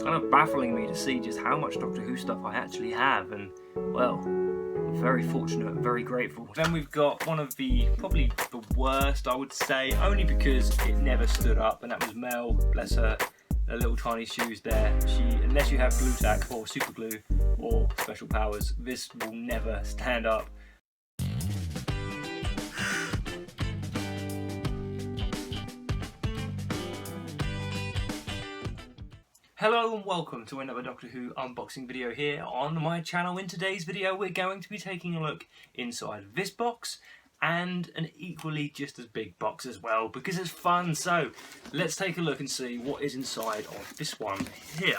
kind of baffling me to see just how much Doctor Who stuff I actually have, and well, I'm very fortunate and very grateful. Then we've got one of the, probably the worst I would say, only because it never stood up, and that was Mel, bless her little tiny shoes there. Unless you have glue tack or super glue or special powers, this will never stand up. Hello and welcome to another Doctor Who unboxing video here on my channel. In today's video we're going to be taking a look inside this box and an equally just as big box as well, because it's fun. So let's take a look and see what is inside of this one here.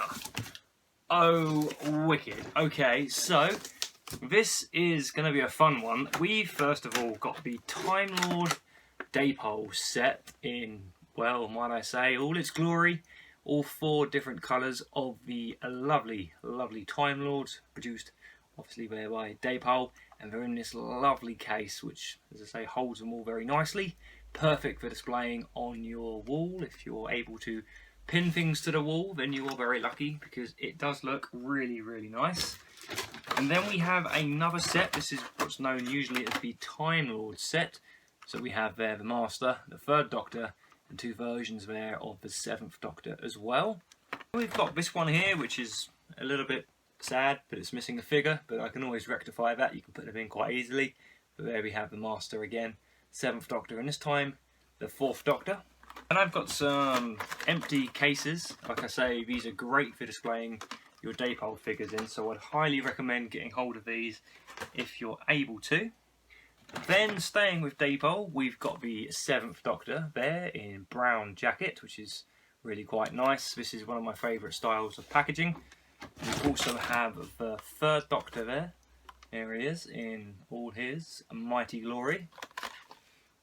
Oh, wicked. Okay, so this is going to be a fun one. We first of all got the Time Lord Daypole set in, well, might I say, all its glory. All four different colours of the lovely, lovely Time Lords, produced obviously by Daypole, and they're in this lovely case which, as I say, holds them all very nicely. Perfect for displaying on your wall. If you're able to pin things to the wall, then you are very lucky, because it does look really, really nice. And then we have another set. This is what's known usually as the Time Lord set. So we have there the Master, the Third Doctor, and two versions there of the Seventh Doctor as well. We've got this one here, which is a little bit sad, but it's missing a figure, but I can always rectify that. You can put them in quite easily. But there we have the Master again, Seventh Doctor, and this time the Fourth Doctor. And I've got some empty cases. Like I say, these are great for displaying your Daypole figures in, so I'd highly recommend getting hold of these if you're able to. Then, staying with Daypole, we've got the Seventh Doctor there in brown jacket, which is really quite nice. This is one of my favourite styles of packaging. We also have the Third Doctor there. There he is in all his mighty glory.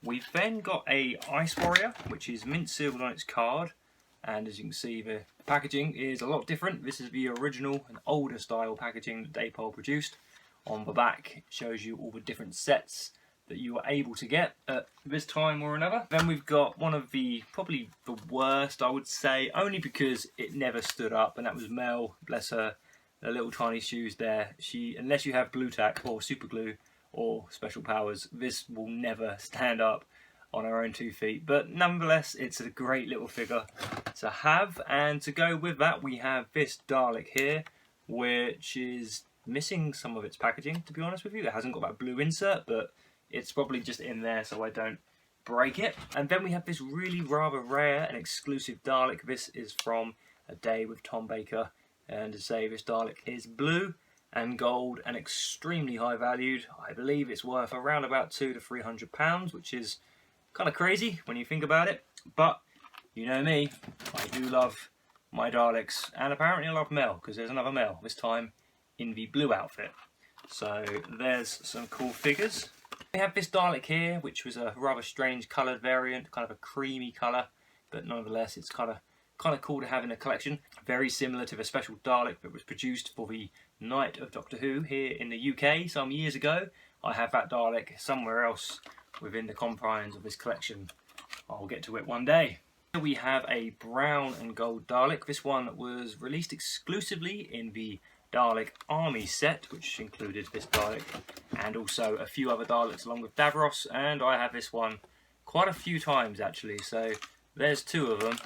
We've then got a Ice Warrior, which is mint sealed on its card. And as you can see, the packaging is a lot different. This is the original and older style packaging that Daypole produced. On the back, it shows you all the different sets that you were able to get at this time or another. Then we've got one of the, probably the worst I would say, only because it never stood up, and that was Mel, bless her little tiny shoes there. Unless you have glue tack or super glue or special powers, this will never stand up on her own 2 feet. But nonetheless, it's a great little figure to have. And to go with that, we have this Dalek here, which is missing some of its packaging, to be honest with you. It hasn't got that blue insert, but it's probably just in there so I don't break it. And then we have this really rather rare and exclusive Dalek. This is from A Day with Tom Baker, and to say this Dalek is blue and gold and extremely high valued. I believe it's worth around about £200 to £300, which is kind of crazy when you think about it. But you know me, I do love my Daleks, and apparently I love Mel, because there's another Mel, this time in the blue outfit. So there's some cool figures. We have this Dalek here, which was a rather strange coloured variant, kind of a creamy colour, but nonetheless it's kind of cool to have in a collection. Very similar to the special Dalek that was produced for the Night of Doctor Who here in the UK some years ago. I have that Dalek somewhere else within the confines of this collection. I'll get to it one day. Here we have a brown and gold Dalek. This one was released exclusively in the Daleks Army set, which included this Dalek and also a few other Daleks along with Davros, and I have this one quite a few times actually. So there's 2 of them.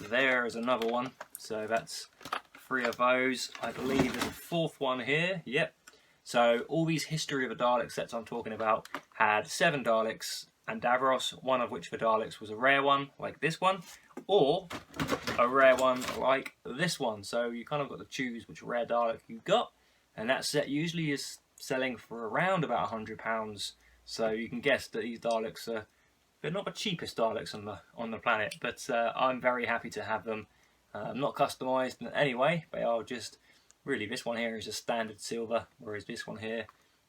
There is another one, so that's 3 of those. I believe there's a 4th one here. Yep. So all these History of the Dalek sets I'm talking about had 7 Daleks and Davros, one of which for Daleks was a rare one like this one, or a rare one like this one. So you kind of got to choose which rare Dalek you got, and that set usually is selling for around about £100. So you can guess that these Daleks are, they're not the cheapest Daleks on the planet, but I'm very happy to have them. Not customised in any way. They are just, really, this one here is a standard silver, whereas this one here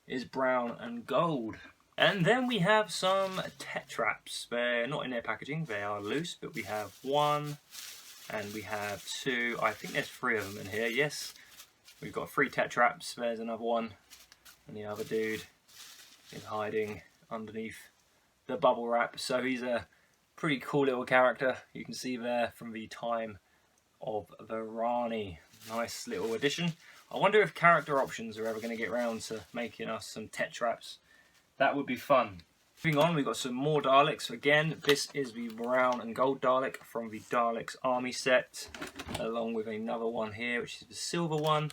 is brown and gold. And then we have some tetraps. They're not in their packaging, they are loose, but we have 1 and we have 2. I think there's 3 of them in here, yes. We've got 3 tetraps, there's another one, and the other dude is hiding underneath the bubble wrap. So he's a pretty cool little character. You can see there from the Time of the Rani. Nice little addition. I wonder if character options are ever going to get round to making us some Tetraps. That would be fun. Moving on, we've got some more Daleks. Again, this is the brown and gold Dalek from the Daleks Army set, along with another one here, which is the silver one,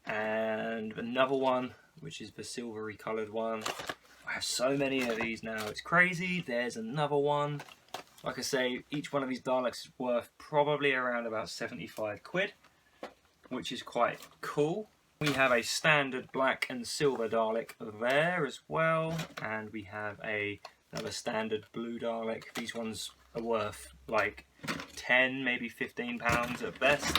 and another one, which is the silvery coloured one. I have so many of these now, it's crazy. There's another one. Like I say, each one of these Daleks is worth probably around about 75 quid, which is quite cool. We have a standard black and silver Dalek there as well, and we have another standard blue Dalek. These ones are worth like 10, maybe 15 pounds at best.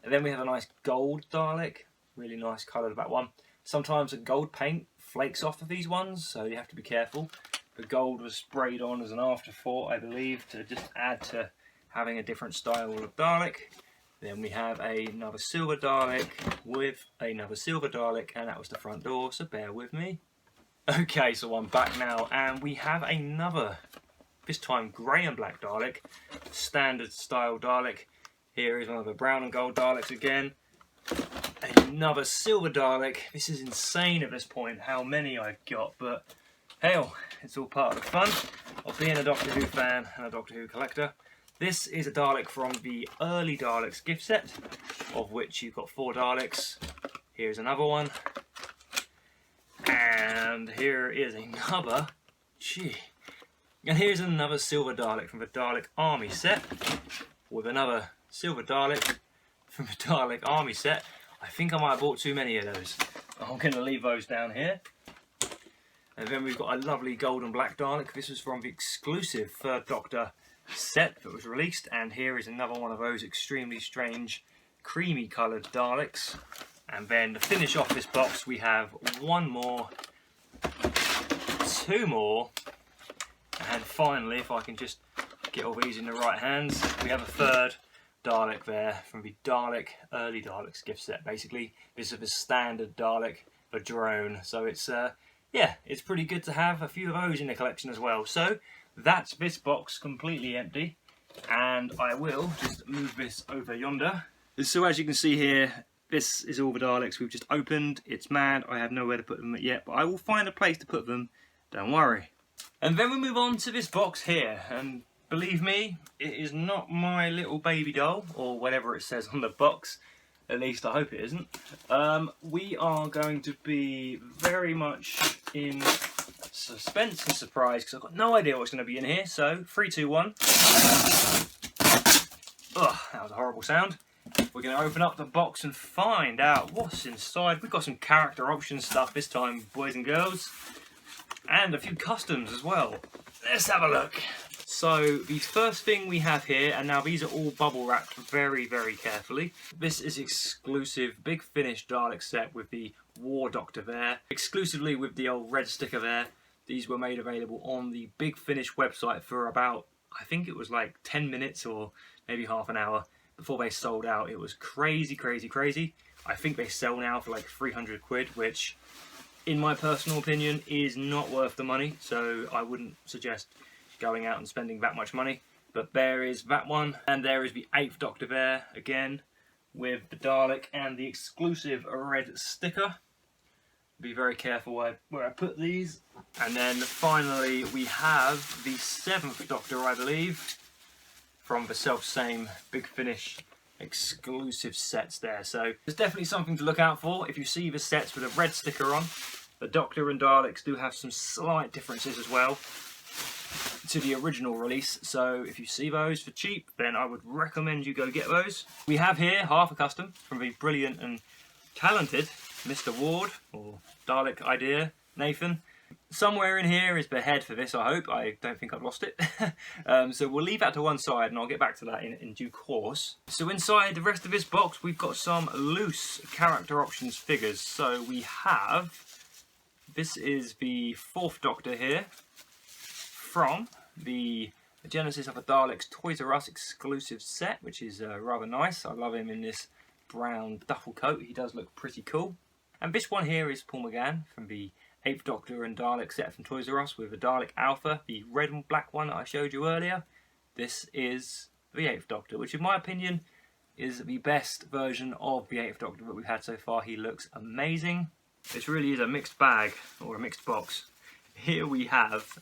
And then we have a nice gold Dalek, really nice colour of that one. Sometimes the gold paint flakes off of these ones, so you have to be careful. The gold was sprayed on as an afterthought, I believe, to just add to having a different style of Dalek. Then we have another silver Dalek with another silver Dalek, and that was the front door, so bear with me. Okay, so I'm back now, and we have another, this time grey and black Dalek, standard style Dalek. Here is one of the brown and gold Daleks again. Another silver Dalek. This is insane at this point, how many I've got, but hell, it's all part of the fun of being a Doctor Who fan and a Doctor Who collector. This is a Dalek from the early Daleks gift set, of which you've got 4 Daleks. Here's another one. And here is another. And here's another silver Dalek from the Dalek Army set, with another silver Dalek from the Dalek Army set. I think I might have bought too many of those. I'm going to leave those down here. And then we've got a lovely gold and black Dalek. This was from the exclusive 3rd Doctor set that was released, and here is another one of those extremely strange creamy coloured Daleks. And then to finish off this box we have one more, 2 more, and finally, if I can just get all these in the right hands, we have a 3rd Dalek there from the Dalek early Daleks gift set. Basically this is the standard Dalek, the drone, so it's yeah, it's pretty good to have a few of those in the collection as well. So that's this box completely empty, and I will just move this over yonder. So as you can see here, this is all the Daleks we've just opened. It's mad, I have nowhere to put them yet, but I will find a place to put them, don't worry. And then we move on to this box here, and believe me, it is not my little baby doll, or whatever it says on the box. At least I hope it isn't. We are going to be very much in suspense and surprise, because I've got no idea what's going to be in here. So 3, 2, 1. Ugh, that was a horrible sound. We're going to open up the box and find out what's inside. We've got some character option stuff this time, boys and girls, and a few customs as well. Let's have a look. So the first thing we have here, and now these are all bubble wrapped very, very carefully. This is exclusive Big Finish Dalek set with the War Doctor there, exclusively with the old red sticker there. These were made available on the Big Finish website for about, I think it was like 10 minutes or maybe half an hour before they sold out. It was crazy, crazy, crazy. I think they sell now for like 300 quid, which in my personal opinion is not worth the money, so I wouldn't suggest going out and spending that much money. But there is that one, and there is the 8th Doctor there again with the Dalek and the exclusive red sticker. Be very careful where I put these. And then finally we have the 7th Doctor, I believe, from the self-same Big Finish exclusive sets there. So there's definitely something to look out for. If you see the sets with a red sticker on, the Doctor and Daleks do have some slight differences as well to the original release, so if you see those for cheap, then I would recommend you go get those. We have here half a custom from the brilliant and talented Mr. Ward, or Dalek Idea Nathan. Somewhere in here is the head for this, I hope. I don't think I've lost it. So we'll leave that to one side and I'll get back to that in due course. So inside the rest of this box we've got some loose character options figures. So we have, this is the 4th Doctor here, from the Genesis of a Daleks Toys R Us exclusive set, which is rather nice. I love him in this brown duffel coat. He does look pretty cool. And this one here is Paul McGann from the 8th Doctor and Dalek set from Toys R Us with the Dalek Alpha, the red and black one that I showed you earlier. This is the 8th Doctor, which in my opinion is the best version of the 8th Doctor that we've had so far. He looks amazing. This really is a mixed bag, or a mixed box. Here we have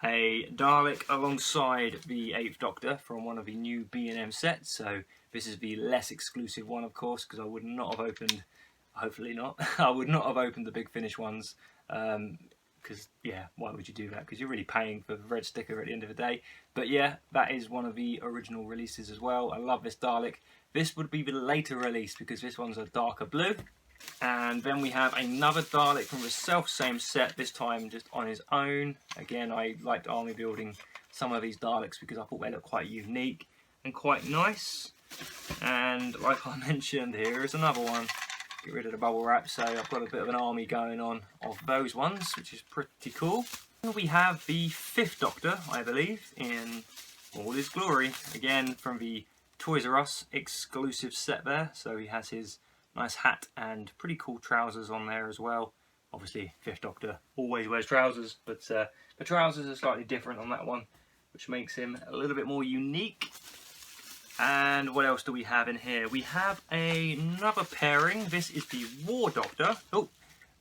a Dalek alongside the 8th Doctor from one of the new B&M sets. So this is the less exclusive one, of course, because I would not have opened, hopefully not, I would not have opened the Big Finish ones. Because, yeah, why would you do that? Because you're really paying for the red sticker at the end of the day. But yeah, that is one of the original releases as well. I love this Dalek. This would be the later release because this one's a darker blue. And then we have another Dalek from the same set, this time just on his own. Again, I liked army building some of these Daleks because I thought they looked quite unique and quite nice. And like I mentioned, here is another one. Get rid of the bubble wrap, so I've got a bit of an army going on of those ones, which is pretty cool. We have the 5th Doctor, I believe, in all his glory. Again, from the Toys R Us exclusive set there. So he has his nice hat and pretty cool trousers on there as well. Obviously, 5th Doctor always wears trousers, but the trousers are slightly different on that one, which makes him a little bit more unique. And what else do we have in here? We have another pairing. This is the War Doctor. Oh,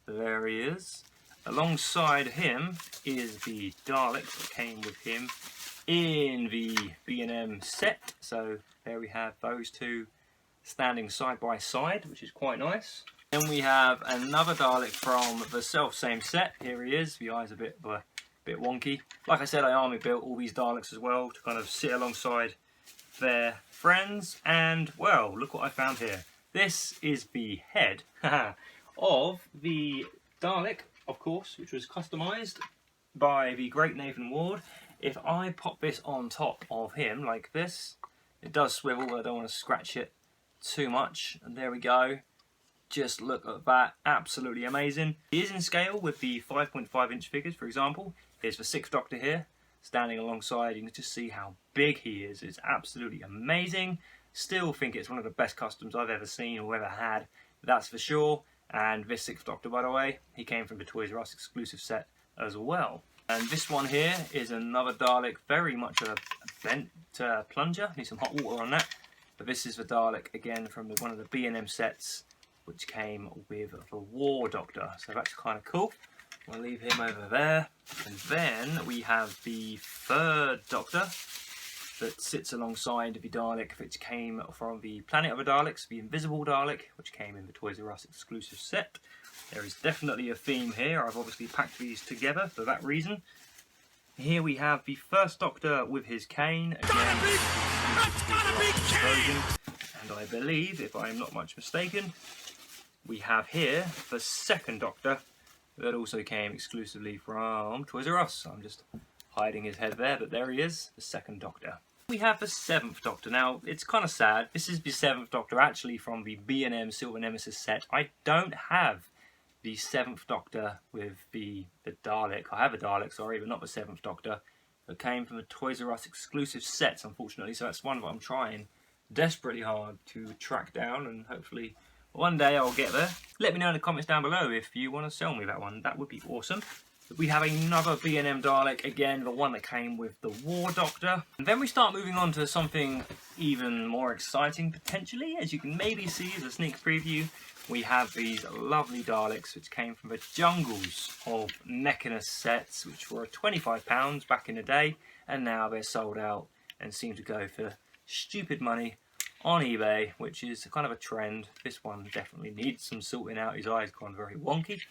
there he is. Alongside him is the Dalek that came with him in the B&M set. So there we have those two standing side by side, which is quite nice. Then we have another Dalek from the same set. Here he is. The eye's a bit wonky. Like I said, I army built all these Daleks as well to kind of sit alongside their friends, and well, look what I found here. This is the head of the Dalek, of course, which was customised by the great Nathan Ward. If I pop this on top of him like this, it does swivel, I don't want to scratch it too much, and there we go. Just look at that, absolutely amazing. He is in scale with the 5.5 inch figures, for example. Here's the 6th Doctor here, standing alongside. You can just see how big he is. It's absolutely amazing. Still think it's one of the best customs I've ever seen or ever had, that's for sure. And this 6th Doctor, by the way, he came from the Toys R Us exclusive set as well. And this one here is another Dalek, very much a bent plunger. Need some hot water on that. But this is the Dalek again from one of the B&M sets, which came with the War Doctor. So that's kind of cool. We'll leave him over there. And then we have the 3rd Doctor that sits alongside the Dalek, which came from the Planet of the Daleks, the Invisible Dalek, which came in the Toys R Us exclusive set. There is definitely a theme here. I've obviously packed these together for that reason. Here we have the 1st Doctor with his cane. Again, and I believe, if I am not much mistaken, we have here the 2nd Doctor that also came exclusively from Toys R Us. I'm just hiding his head there, but there he is, the 2nd Doctor. We have the 7th Doctor. Now, it's kind of sad. This is the 7th Doctor actually from the B&M Silver Nemesis set. I don't have the 7th Doctor with the Dalek. I have a Dalek, sorry, but not the 7th Doctor. That came from the Toys R Us exclusive sets, unfortunately, so that's one that I'm trying desperately hard to track down, and hopefully one day I'll get there. Let me know in the comments down below if you want to sell me that one. That would be awesome. We have another B&M Dalek, again, the one that came with the War Doctor. And then we start moving on to something even more exciting, potentially. As you can maybe see as a sneak preview, we have these lovely Daleks, which came from the jungles of Mechanist sets, which were £25 back in the day. And now they're sold out and seem to go for stupid money on eBay, which is kind of a trend. This one definitely needs some sorting out. His eye's gone very wonky.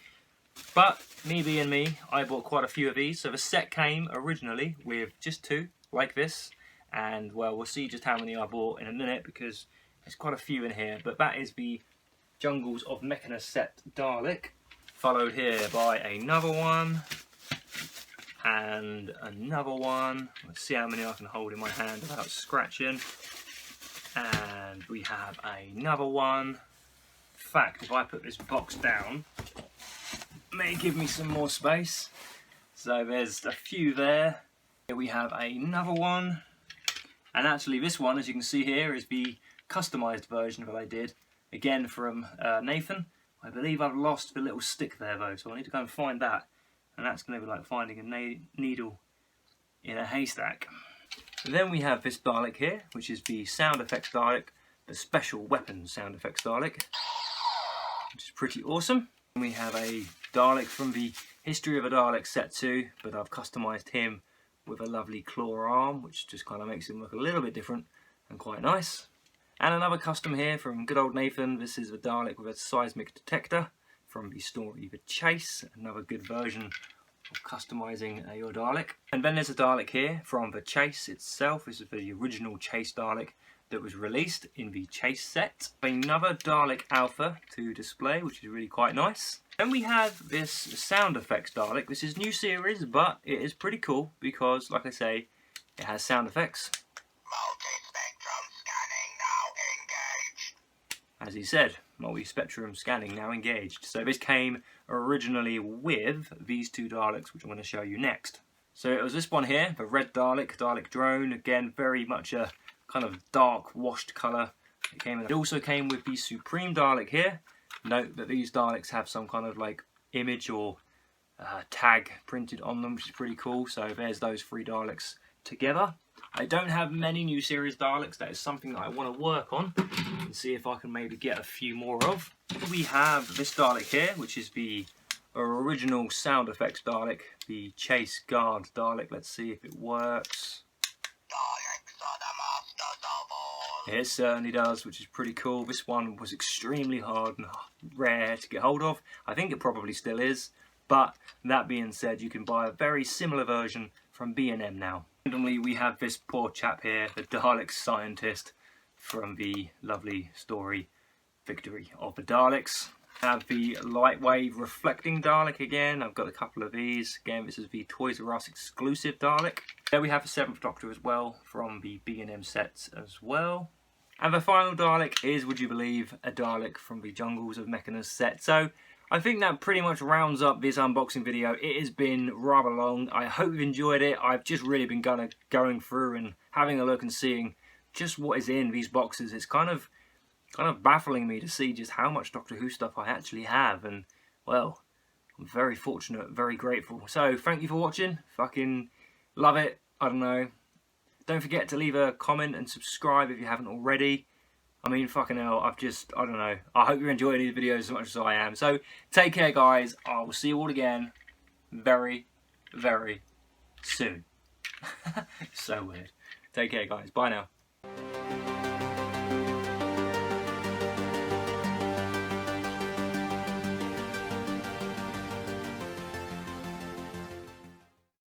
But me being me, I bought quite a few of these. So the set came originally with just 2, like this. And well, we'll see just how many I bought in a minute because there's quite a few in here. But that is the Jungles of Mechanist set Dalek. Followed here by another one. And another one. Let's see how many I can hold in my hand without scratching. And we have another one. In fact, if I put this box down, may give me some more space. So there's a few there. Here we have another one. And actually this one, as you can see here, is the customised version that I did. Again from Nathan. I believe I've lost the little stick there though, so I need to go and find that. And that's going to be like finding a needle in a haystack. Then we have this Dalek here, which is the sound effects Dalek, the special weapons sound effects Dalek, which is pretty awesome. And we have a Dalek from the History of a Dalek set 2, but I've customised him with a lovely claw arm, which just kind of makes him look a little bit different and quite nice. And another custom here from good old Nathan. This is the Dalek with a seismic detector from the story The Chase, another good version of customising your Dalek. And then there's a Dalek here from The Chase itself. This is the original Chase Dalek that was released in the Chase set. Another Dalek Alpha to display, which is really quite nice. Then we have this sound effects Dalek. This is new series, but it is pretty cool because, like I say, it has sound effects. Multi-spectrum scanning now engaged. As he said, multi-spectrum scanning now engaged. So this came originally with these two Daleks, which I'm going to show you next. So it was this one here, the red Dalek, Dalek drone. Again, very much a kind of dark washed colour. It also came with the Supreme Dalek here. Note that these Daleks have some kind of like image or tag printed on them, which is pretty cool. So there's those three Daleks together. I don't have many new series Daleks. That is something that I want to work on and see if I can maybe get a few more of. We have this Dalek here, which is the original sound effects Dalek, the Chase Guard Dalek. Let's see if it works. Daleks are the masters of all. It certainly does, which is pretty cool. This one was extremely hard and rare to get hold of. I think it probably still is. But that being said, you can buy a very similar version from B&M now. Randomly, we have this poor chap here, the Dalek scientist from the lovely story Victory of the Daleks. Have the Lightwave reflecting Dalek again. I've got a couple of these. Again, this is the Toys R Us exclusive Dalek. There we have the 7th Doctor as well from the B&M sets as well. And the final Dalek is, would you believe, a Dalek from the Jungles of Mechanus set. So I think that pretty much rounds up this unboxing video. It has been rather long. I hope you've enjoyed it. I've just really been going through and having a look and seeing just what is in these boxes. It's kind of baffling me to see just how much Doctor Who stuff I actually have. And, well, I'm very fortunate, very grateful. So, thank you for watching. Fucking love it. I don't know. Don't forget to leave a comment and subscribe if you haven't already. I mean, fucking hell, I don't know. I hope you're enjoying these videos as much as I am. So, take care, guys. I will see you all again very, very soon. So weird. Take care, guys. Bye now.